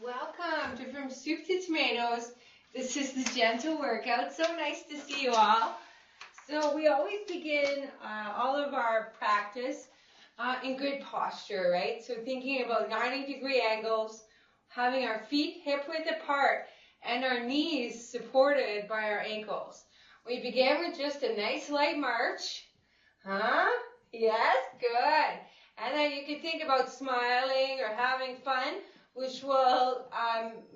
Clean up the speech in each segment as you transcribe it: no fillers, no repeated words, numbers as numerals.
Welcome to From Soup to Tomatoes. This is the Gentle workout. So nice to see you all. So we always begin all of our practice in good posture, right? So thinking about 90-degree angles, having our feet hip-width apart, and our knees supported by our ankles. We begin with just a nice light march. Yes, good. And then you can think about smiling or having fun, which will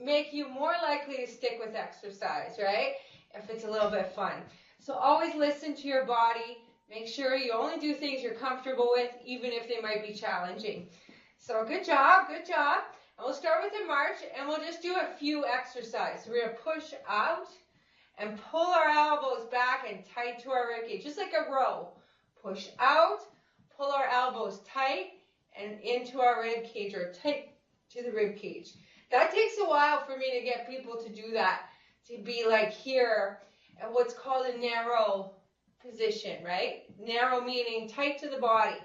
make you more likely to stick with exercise, right? If it's a little bit fun. So always listen to your body. Make sure you only do things you're comfortable with, even if they might be challenging. So good job, good job. And we'll start with the march, and we'll just do a few exercises. We're going to push out and pull our elbows back and tight to our ribcage, just like a row. Push out, pull our elbows tight and into our ribcage, or tight to the rib cage. That takes a while for me to get people to do that, to be like here at what's called a narrow position, right? Narrow meaning tight to the body.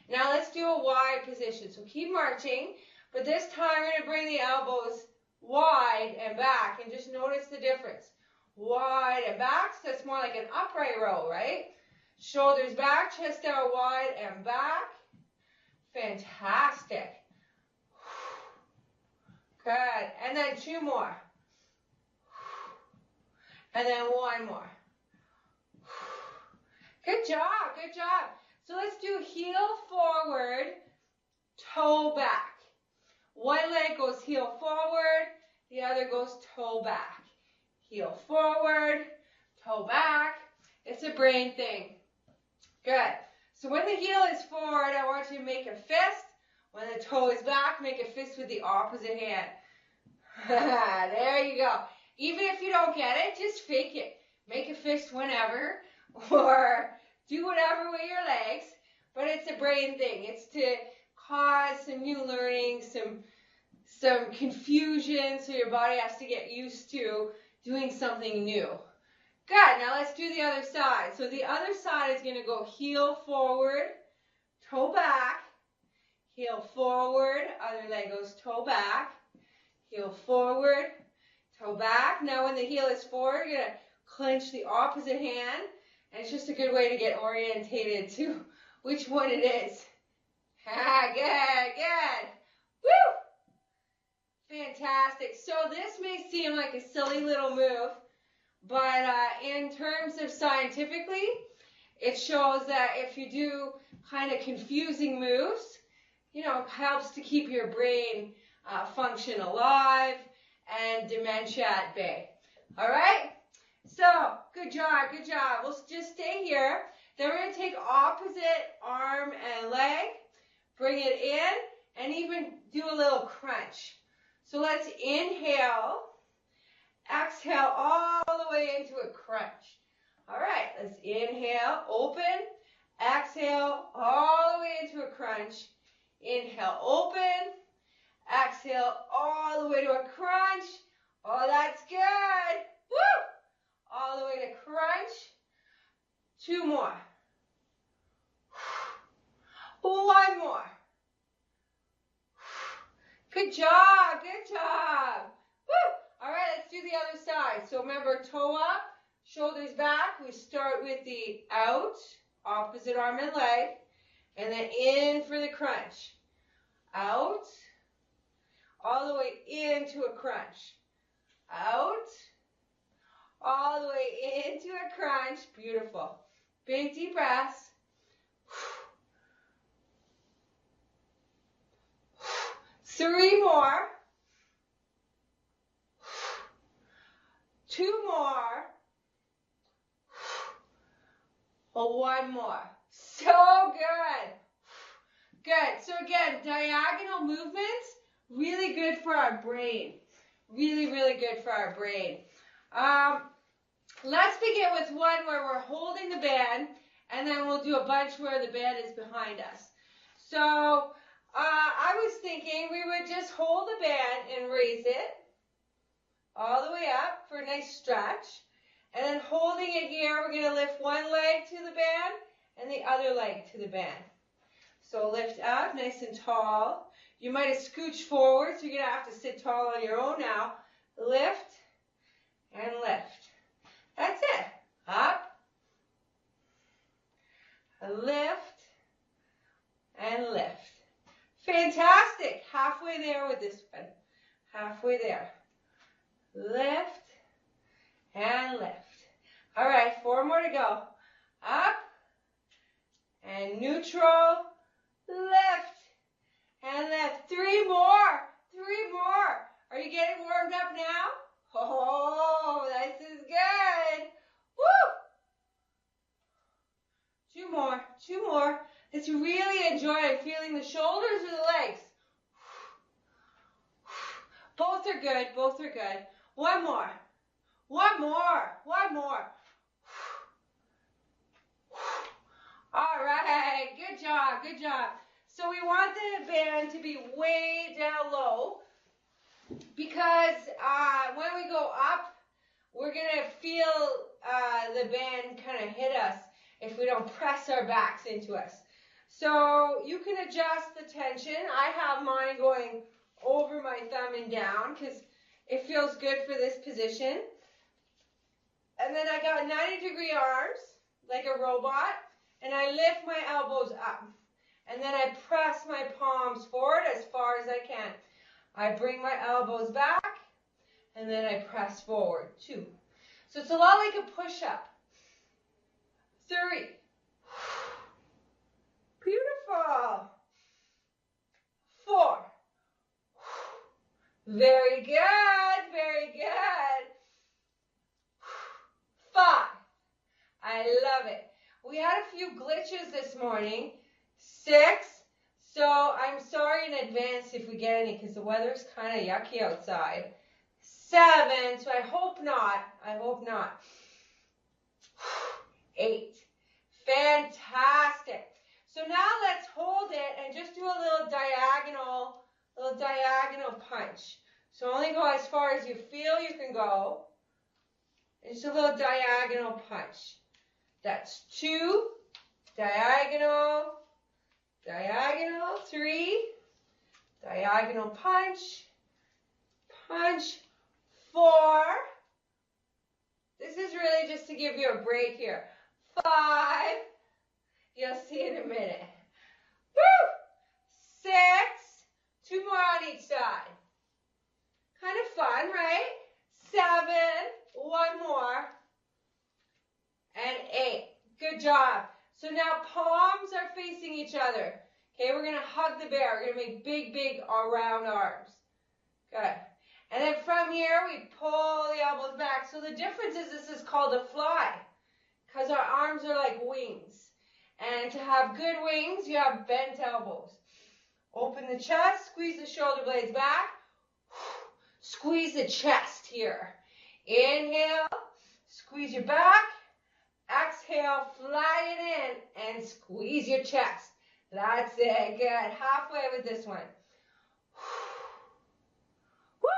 Now let's do a wide position. So keep marching, but this time we're going to bring the elbows wide and back, and just notice the difference. Wide and back, so that's more like an upright row, right? Shoulders back, chest out wide and back. Fantastic. Good. And then two more. And then one more. Good job, good job. So let's do heel forward, toe back. One leg goes heel forward, the other goes toe back. Heel forward, toe back. It's a brain thing. Good. So when the heel is forward, I want you to make a fist. When the toe is back, make a fist with the opposite hand. There you go. Even if you don't get it, just fake it. Make a fist whenever, or do whatever with your legs. But it's a brain thing. It's to cause some new learning, some confusion, so your body has to get used to doing something new. Good. Now let's do the other side. So the other side is going to go heel forward, toe back, heel forward, other leg goes toe back, heel forward, toe back. Now when the heel is forward, you're going to clench the opposite hand, and it's just a good way to get orientated to which one it is. Good, good. Woo! Fantastic. So this may seem like a silly little move, but in terms of scientifically, it shows that if you do kind of confusing moves, you know, it helps to keep your brain function alive and dementia at bay. All right? So, good job, good job. We'll just stay here. Then we're going to take opposite arm and leg, bring it in, and even do a little crunch. So let's inhale. Exhale all the way into a crunch. All right, let's inhale, open. Exhale all the way into a crunch. Inhale, open. Exhale all the way to a crunch. Oh, that's good. Woo! All the way to crunch. Two more. One more. Good job, good job. Woo! All right, let's do the other side. So remember, toe up, shoulders back. We start with the out, opposite arm and leg, and then in for the crunch. Out, all the way into a crunch. Out, all the way into a crunch. Beautiful. Big deep breaths. Three more. Two more. One more. So good. Good. So again, diagonal movements, really good for our brain. Really, really good for our brain. Let's begin with one where we're holding the band, and then we'll do a bunch where the band is behind us. So I was thinking we would just hold the band and raise it all the way up for a nice stretch. And then holding it here, we're going to lift one leg to the band and the other leg to the band. So lift up nice and tall. You might have scooched forward, so you're going to have to sit tall on your own now. Lift and lift. That's it. Up. Lift and lift. Fantastic. Halfway there with this one. Halfway there. Lift and lift. All right, 4 more to go. Up and neutral. Lift and lift. 3 more. 3 more. Are you getting warmed up now? Oh, this is good. Woo! 2 more. 2 more. Let's really enjoy feeling the shoulders or the legs. Both are good. Both are good. 1 more. 1 more. 1 more. All right. Good job. Good job. So we want the band to be way down low because when we go up, we're going to feel the band kind of hit us if we don't press our backs into us. So you can adjust the tension. I have mine going over my thumb and down because it feels good for this position. And then I got 90-degree arms like a robot, and I lift my elbows up. And then I press my palms forward as far as I can. I bring my elbows back, and then I press forward. 2. So it's a lot like a push-up. 3. Beautiful. 4. Very good. Very good. 5. I love it. We had a few glitches this morning. 6. So I'm sorry in advance if we get any because the weather's kind of yucky outside. 7. So I hope not. I hope not. 8. Fantastic. So now let's hold it and just do a little diagonal punch. So only go as far as you feel you can go. And just a little diagonal punch. That's 2, diagonal, diagonal, 3, diagonal punch, punch, 4. This is really just to give you a break here. 5. You'll see in a minute. Woo! 6. 2 more on each side. Kind of fun, right? 7. 1 more. And 8. Good job. So now palms are facing each other. Okay, we're going to hug the bear. We're going to make big, big round arms. Good. And then from here, we pull the elbows back. So the difference is this is called a fly because our arms are like wings. And to have good wings, you have bent elbows. Open the chest, squeeze the shoulder blades back. Squeeze the chest here. Inhale, squeeze your back. Exhale, fly it in and squeeze your chest. That's it. Good. Halfway with this one. Woo!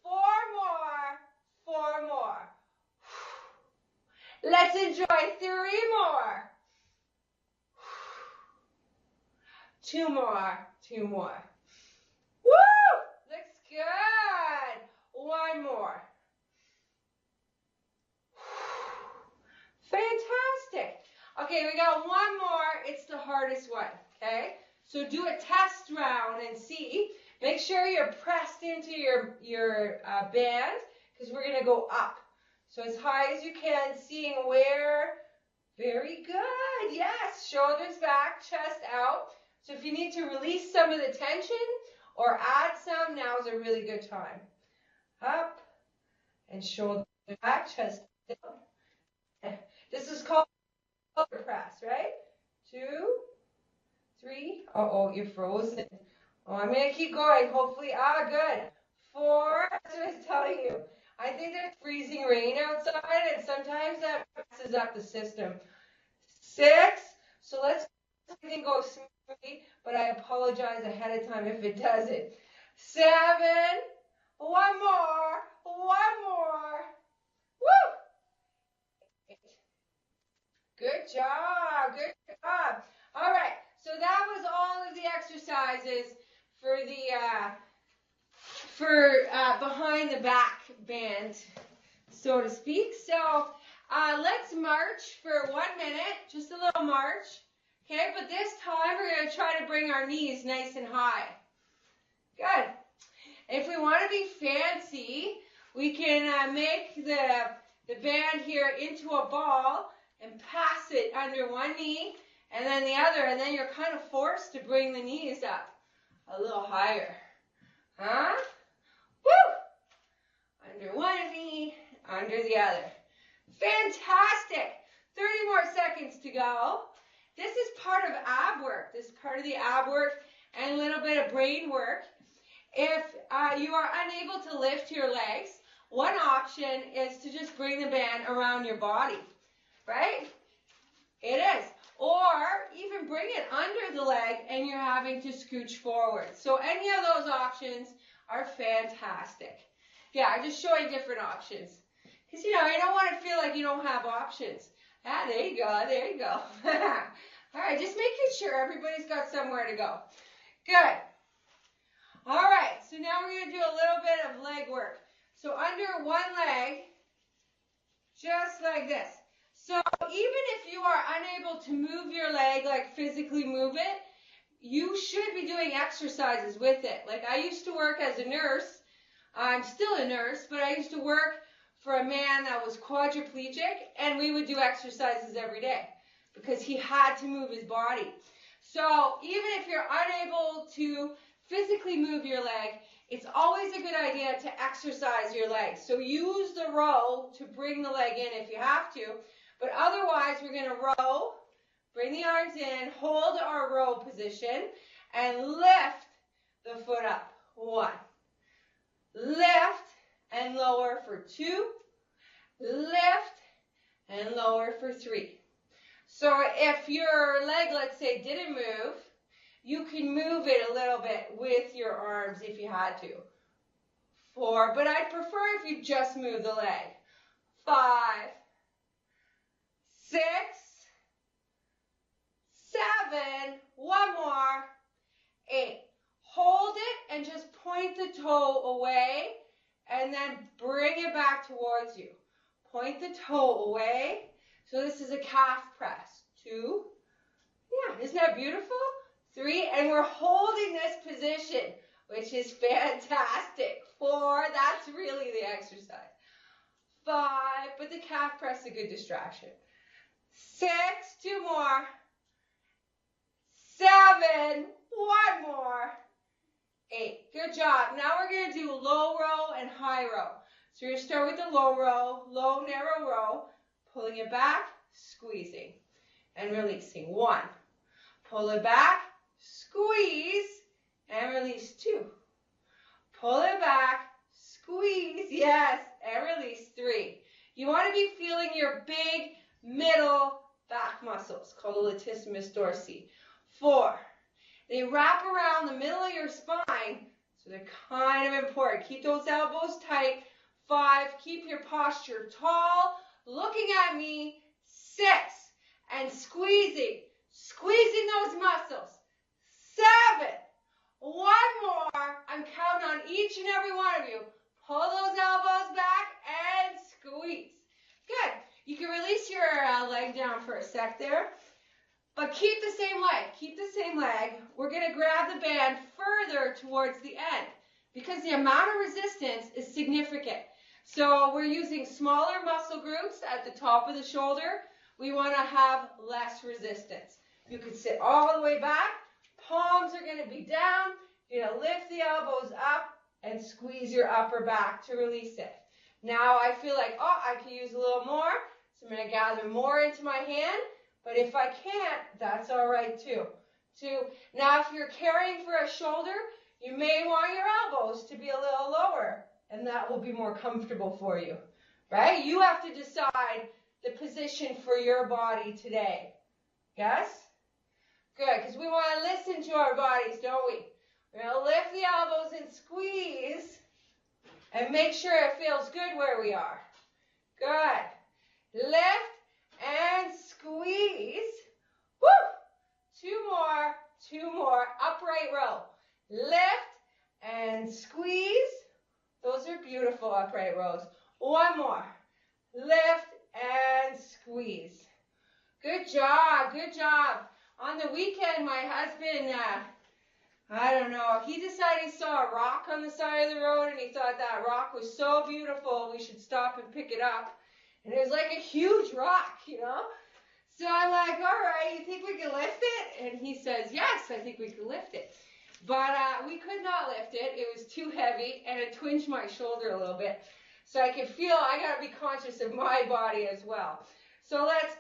4 more. 4 more. Let's enjoy 3 more. 2 more. 2 more. Woo! Looks good. 1 more. Fantastic. Okay, we got 1 more. It's the hardest one, okay? So do a test round and see. Make sure you're pressed into your band because we're going to go up. So as high as you can, seeing where. Very good. Yes, shoulders back, chest out. So if you need to release some of the tension or add some, now is a really good time. Up and shoulder back, chest down. This is called press, right? 2, 3. Uh-oh, you're frozen. Oh, I'm going to keep going. Hopefully, good. 4, that's what I was telling you. I think there's freezing rain outside, and sometimes that messes up the system. 6. So let's everything go smoothly, but I apologize ahead of time if it doesn't. 7. 1 more. 1 more. Woo! 8. Good job. Good job. All right. So that was all of the exercises for the behind the back band, so to speak. So let's march for 1 minute, just a little march. Okay, but this time we're going to try to bring our knees nice and high. Good. If we want to be fancy, we can make the band here into a ball and pass it under one knee and then the other, and then you're kind of forced to bring the knees up a little higher. Huh? Woo! Under one knee, under the other. Fantastic! 30 more seconds to go. This is part of ab work. This is part of the ab work and a little bit of brain work. If you are unable to lift your legs, one option is to just bring the band around your body, right? It is. Or even bring it under the leg and you're having to scooch forward. So any of those options are fantastic. Yeah, I'm just showing different options. Because, you don't want to feel like you don't have options. Ah, there you go, there you go. All right, just making sure everybody's got somewhere to go. Good. All right, so now we're going to do a little bit of leg work. So under one leg, just like this. So even if you are unable to move your leg, like physically move it, you should be doing exercises with it. Like I used to work as a nurse. I'm still a nurse, but I used to work for a man that was quadriplegic, and we would do exercises every day because he had to move his body. So even if you're unable to physically move your leg, it's always a good idea to exercise your legs. So use the row to bring the leg in if you have to, but otherwise we're going to row, bring the arms in, hold our row position, and lift the foot up. 1. Lift and lower for 2. Lift and lower for 3. So if your leg, let's say, didn't move, you can move it a little bit with your arms if you had to. 4, but I'd prefer if you just move the leg. 5, 6, 7, one more, 8. Hold it and just point the toe away and then bring it back towards you. Point the toe away. So this is a calf press. 2. Yeah, isn't that beautiful? 3, and we're holding this position, which is fantastic. 4, that's really the exercise. 5, but the calf press is a good distraction. 6, 2 more. 7, 1 more. 8, good job. Now we're going to do low row and high row. So you're going to start with the low row, low narrow row, pulling it back, squeezing, and releasing. 1, pull it back, squeeze, and release. 2, pull it back, squeeze, yes, and release. 3. You want to be feeling your big middle back muscles called the latissimus dorsi. 4, they wrap around the middle of your spine, so they're kind of important. Keep those elbows tight. 5, keep your posture tall, looking at me. 6, and squeezing those muscles. 7, 1 more. I'm counting on each and every one of you. Pull those elbows back and squeeze. Good. You can release your leg down for a sec there. But keep the same leg. Keep the same leg. We're going to grab the band further towards the end because the amount of resistance is significant. So we're using smaller muscle groups at the top of the shoulder. We want to have less resistance. You can sit all the way back. Palms are going to be down. You're going to lift the elbows up and squeeze your upper back to release it. Now I feel like, I can use a little more. So I'm going to gather more into my hand. But if I can't, that's all right too. Now, if you're caring for a shoulder, you may want your elbows to be a little lower, and that will be more comfortable for you, right? You have to decide the position for your body today. Yes? Good, because we want to listen to our bodies, don't we? We're going to lift the elbows and squeeze, and make sure it feels good where we are. Good. Lift and squeeze. Woo! 2 more. Upright row. lift, and squeeze. Those are beautiful upright rows. One more. Lift and squeeze. Good job, good job. On the weekend, my husband, I don't know, he decided he saw a rock on the side of the road and he thought that rock was so beautiful we should stop and pick it up. And it was like a huge rock, you know. So I'm like, all right, you think we can lift it? And he says, yes, I think we can lift it. But we could not lift it. It was too heavy and it twinged my shoulder a little bit. So I could feel I got to be conscious of my body as well. So let's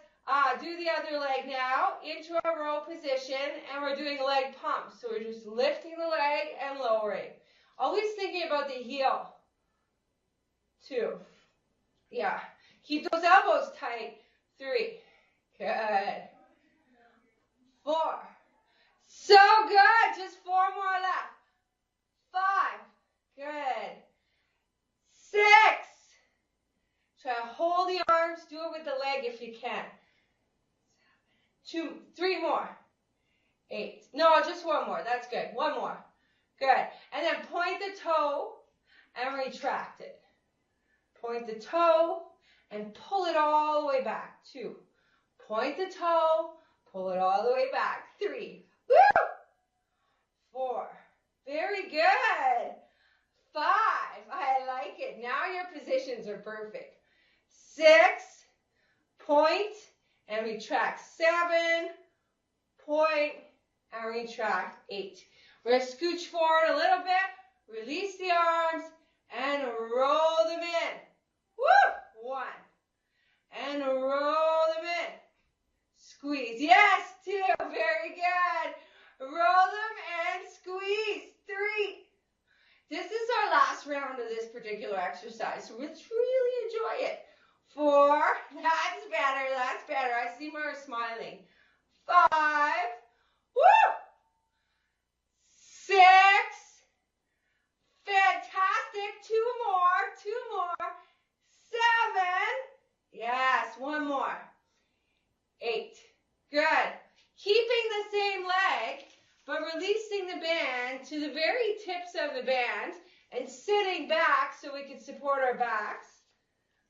do the other leg now into our row position, and we're doing leg pumps. So we're just lifting the leg and lowering. Always thinking about the heel. 2. Yeah. Keep those elbows tight. 3. Good. 4. So good. Just 4 more left. 5. Good. 6. Try to hold the arms. Do it with the leg if you can. 3 more. 8. No, just 1 more. That's good. 1 more. Good. And then point the toe and retract it. Point the toe and pull it all the way back. 2. Point the toe, pull it all the way back. 3. Woo! 4. Very good. 5. I like it. Now your positions are perfect. 6. Point and retract. 7. Point and retract. 8. We're going to scooch forward a little bit. Release the arms and roll them in. Woo! 1. And roll them in. Squeeze. Yes, 2. Very good. Roll them and squeeze. 3. This is our last round of this particular exercise, so let's really enjoy it. 4. That's better. That's better. I see Mara smiling. 5. Woo! 6. Fantastic. 2 more. 2 more. 7. Yes, 1 more. 8. Good. Keeping the same leg, but releasing the band to the very tips of the band and sitting back so we can support our backs.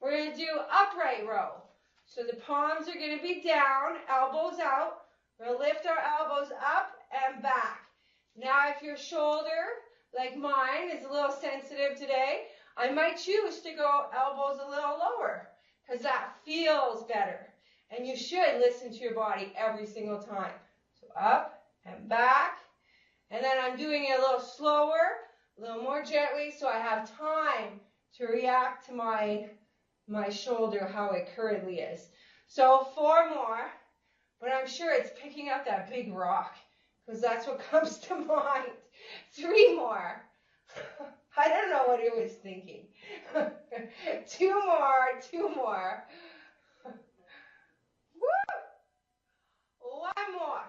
We're going to do upright row. So the palms are going to be down, elbows out. We're going to lift our elbows up and back. Now if your shoulder, like mine, is a little sensitive today, I might choose to go elbows a little lower because that feels better. And you should listen to your body every single time. So up and back. And then I'm doing it a little slower, a little more gently, so I have time to react to my shoulder, how it currently is. So 4 more, but I'm sure it's picking up that big rock, because that's what comes to mind. 3 more. I don't know what it was thinking. 2 more, 2 more. Woo! 1 more.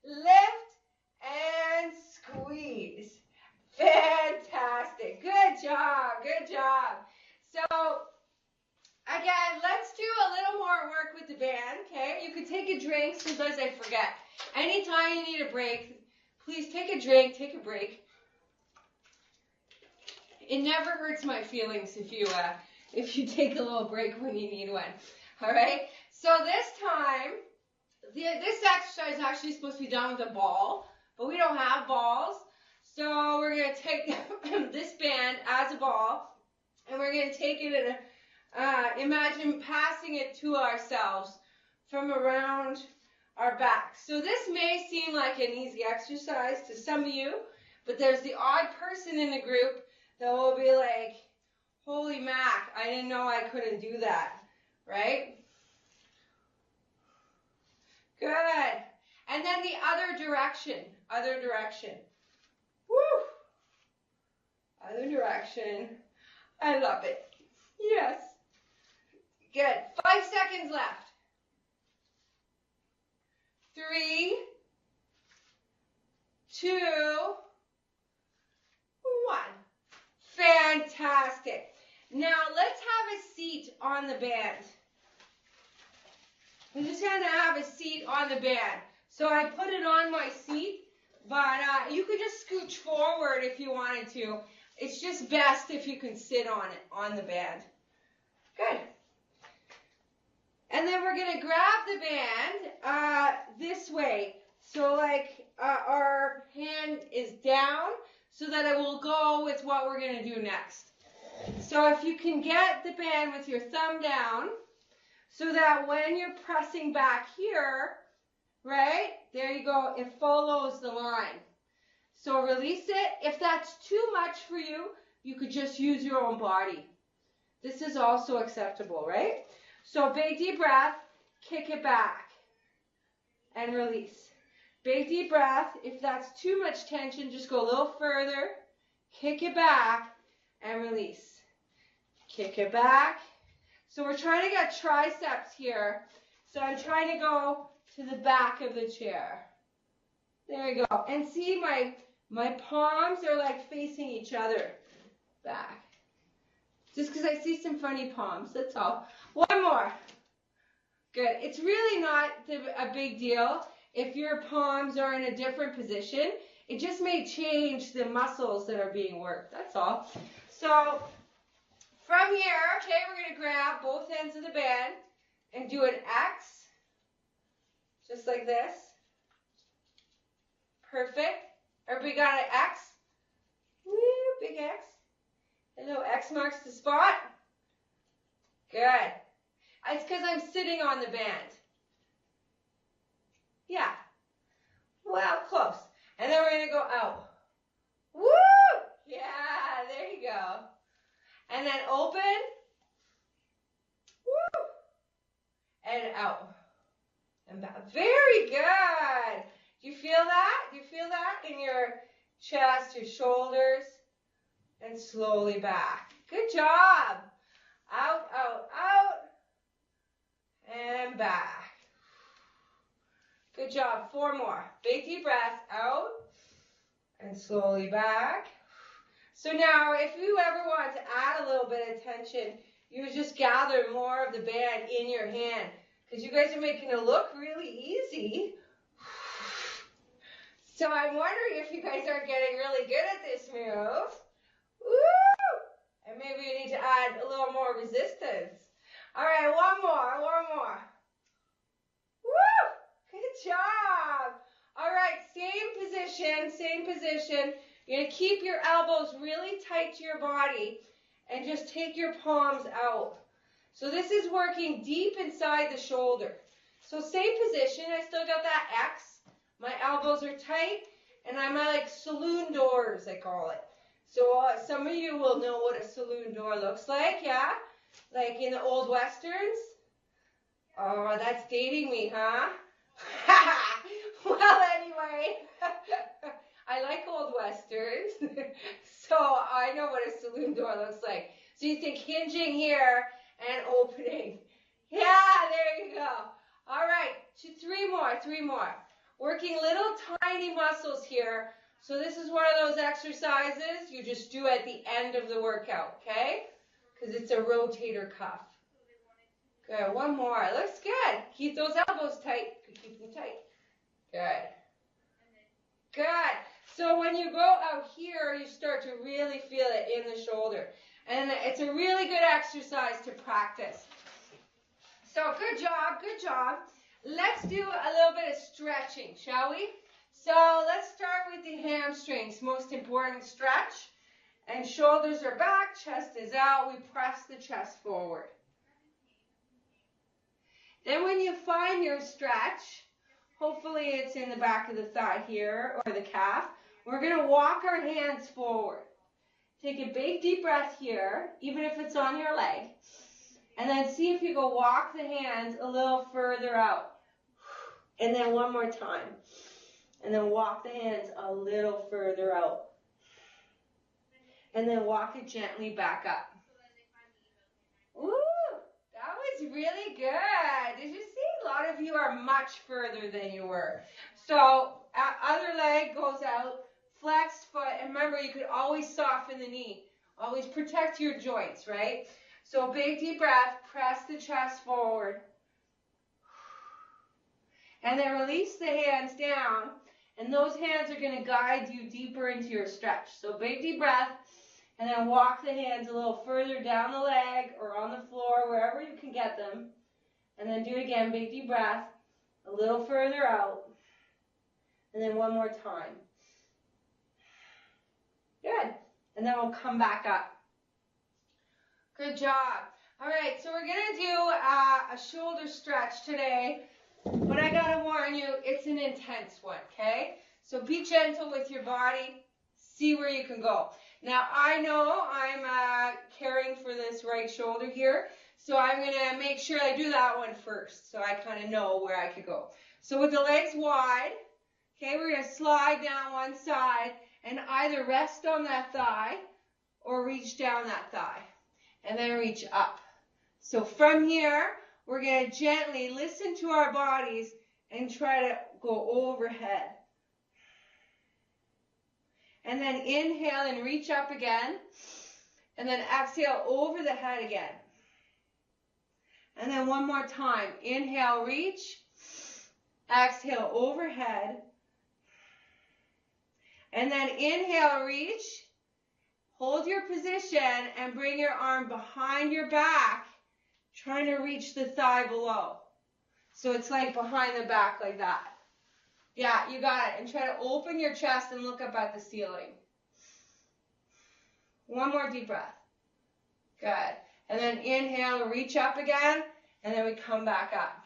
Lift and squeeze. Fantastic. Good job. Good job. So, again, let's do a little more work with the band, okay? You can take a drink. Sometimes I forget. Anytime you need a break, please take a drink, take a break. It never hurts my feelings if you take a little break when you need one. All right? So this time, this exercise is actually supposed to be done with a ball, but we don't have balls. So we're going to take this band as a ball, and we're going to take it and imagine passing it to ourselves from around our back. So this may seem like an easy exercise to some of you, but there's the odd person in the group that will be like, holy mac, I didn't know I couldn't do that, right? Good. And then the other direction. Other direction. Woo! Other direction. I love it. Yes. Good. 5 seconds left. 3, 2, 1. Fantastic. Now let's have a seat on the band. I'm just going to have a seat on the band. So I put it on my seat But you could just scooch forward if you wanted to. It's just best if you can sit on it, on the band. Good. And then we're going to grab the band this way. So like our hand is down so that it will go with what we're going to do next. So if you can get the band with your thumb down so that when you're pressing back here, right, there you go, it follows the line. So release it. If that's too much for you, you could just use your own body. This is also acceptable, right? So big deep breath, kick it back, and release. Big deep breath. If that's too much tension, just go a little further, kick it back, and release. Kick it back. So we're trying to get triceps here. So I'm trying to go to the back of the chair. There you go. And see, my palms are like facing each other back. Just because I see some funny palms, that's all. One more. Good. It's really not a big deal if your palms are in a different position. It just may change the muscles that are being worked. That's all. So from here, okay, we're going to grab both ends of the band and do an X. Just like this. Perfect. Everybody got an X? Woo, big X. Hello, X marks the spot. Good. It's because I'm sitting on the band. Yeah. Well, close. And then we're going to go out. Woo! Yeah, there you go. And then open. Woo! And out. And back. Very good. Do you feel that? Do you feel that in your chest, your shoulders? And slowly back. Good job. Out, out, out. And back. Good job. 4 more. Big deep breath. Out. And slowly back. So now, if you ever want to add a little bit of tension, you would just gather more of the band in your hand. Because you guys are making it look really easy. So I'm wondering if you guys aren't getting really good at this move. Woo! And maybe you need to add a little more resistance. All right, one more, one more. Woo! Good job. All right, same position, same position. You're going to keep your elbows really tight to your body and just take your palms out. So this is working deep inside the shoulder. So same position, I still got that X. My elbows are tight, and I'm at like saloon doors, I call it. So some of you will know what a saloon door looks like, yeah? Like in the old westerns. Oh, that's dating me, huh? Well, anyway, I like old westerns, so I know what a saloon door looks like. So you think hinging here and opening. Yeah, there you go. All right, 3 more, 3 more. Working little tiny muscles here. So this is one of those exercises you just do at the end of the workout, okay? Because it's a rotator cuff. Good, one more. Looks good. Keep those elbows tight. Keep them tight. Good. Good. So when you go out here, you start to really feel it in the shoulder. And it's a really good exercise to practice. So good job, good job. Let's do a little bit of stretching, shall we? So let's start with the hamstrings, most important stretch. And shoulders are back, chest is out. We press the chest forward. Then when you find your stretch, hopefully it's in the back of the thigh here or the calf, we're going to walk our hands forward. Take a big deep breath here, even if it's on your leg. And then see if you go walk the hands a little further out. And then one more time. And then walk the hands a little further out. And then walk it gently back up. Ooh, that was really good. Did you see? A lot of you are much further than you were. So, other leg goes out, flexed foot. And remember, you could always soften the knee. Always protect your joints, right? So, big deep breath. Press the chest forward. And then release the hands down. And those hands are going to guide you deeper into your stretch. So big deep breath, and then walk the hands a little further down the leg or on the floor, wherever you can get them. And then do it again, big deep breath, a little further out. And then one more time. Good. And then we'll come back up. Good job. All right, so we're going to do a shoulder stretch today. But I got to warn you, it's an intense one, okay? So be gentle with your body. See where you can go. Now, I know I'm caring for this right shoulder here. So I'm going to make sure I do that one first. So I kind of know where I could go. So with the legs wide, okay, we're going to slide down one side and either rest on that thigh or reach down that thigh. And then reach up. So from here, we're going to gently listen to our bodies and try to go overhead. And then inhale and reach up again. And then exhale over the head again. And then one more time. Inhale, reach. Exhale, overhead. And then inhale, reach. Hold your position and bring your arm behind your back, trying to reach the thigh below. So it's like behind the back like that. Yeah, you got it. And try to open your chest and look up at the ceiling. One more deep breath. Good. And then inhale, reach up again, and then we come back up.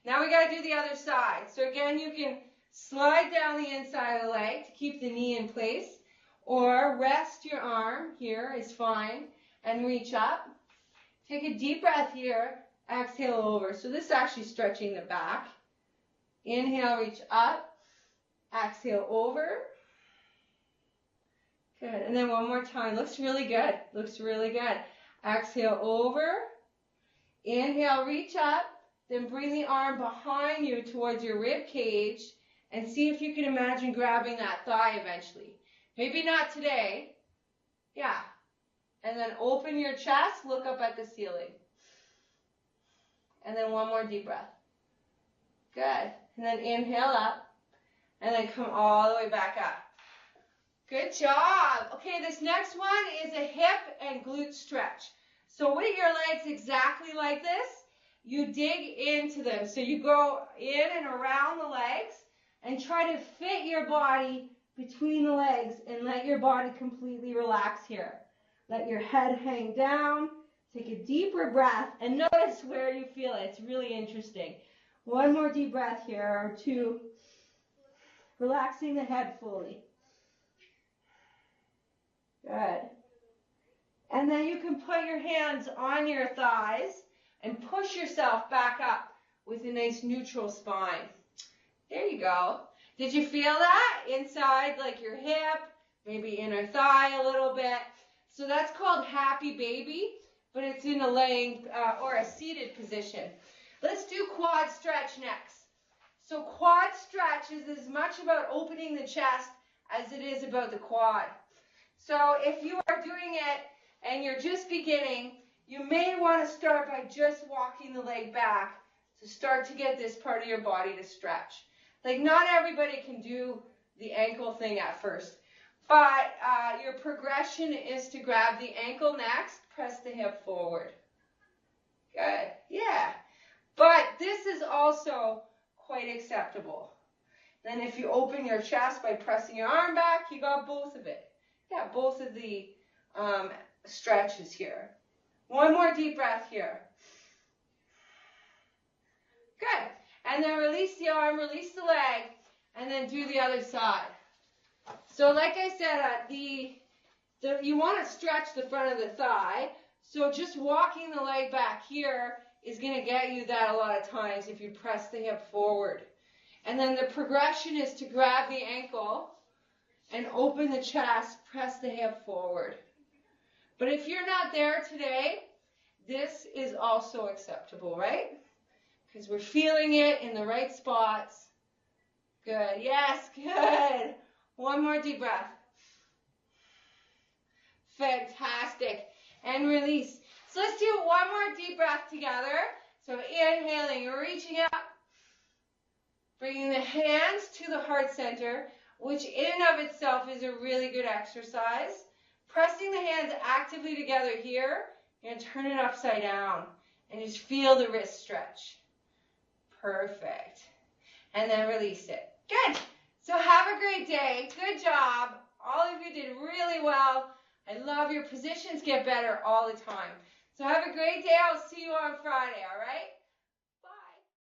Now we got to do the other side. So again, you can slide down the inside of the leg to keep the knee in place. Or rest your arm, here is fine, and reach up. Take a deep breath here, exhale over. So this is actually stretching the back. Inhale, reach up, exhale over. Good, and then one more time. Looks really good, looks really good. Exhale over, inhale, reach up, then bring the arm behind you towards your rib cage, and see if you can imagine grabbing that thigh eventually. Maybe not today. Yeah. And then open your chest, look up at the ceiling. And then one more deep breath. Good. And then inhale up. And then come all the way back up. Good job. Okay, this next one is a hip and glute stretch. So with your legs exactly like this, you dig into them. So you go in and around the legs and try to fit your body between the legs and let your body completely relax here. Let your head hang down. Take a deeper breath and notice where you feel it. It's really interesting. One more deep breath here, or two. Relaxing the head fully. Good. And then you can put your hands on your thighs and push yourself back up with a nice neutral spine. There you go. Did you feel that? Inside, like your hip, maybe inner thigh a little bit. So that's called happy baby, but it's in a laying or a seated position. Let's do quad stretch next. So quad stretch is as much about opening the chest as it is about the quad. So if you are doing it and you're just beginning, you may want to start by just walking the leg back to start to get this part of your body to stretch. Like, not everybody can do the ankle thing at first, but your progression is to grab the ankle next, press the hip forward. Good, yeah. But this is also quite acceptable. Then if you open your chest by pressing your arm back, you got both of it. Yeah, both of the stretches here. One more deep breath here. Good. And then release the arm, release the leg, and then do the other side. So like I said, you want to stretch the front of the thigh. So just walking the leg back here is going to get you that a lot of times if you press the hip forward. And then the progression is to grab the ankle and open the chest, press the hip forward. But if you're not there today, this is also acceptable, right? Because we're feeling it in the right spots. Good. Yes, good. One more deep breath. Fantastic. And release. So let's do one more deep breath together. So inhaling, reaching up. Bringing the hands to the heart center. which in and of itself is a really good exercise. Pressing the hands actively together here, you're going to turn it upside down and just feel the wrist stretch. Perfect. And then release it. Good. So have a great day. Good job. All of you did really well. I love your positions get better all the time. So have a great day. I'll see you on Friday, all right?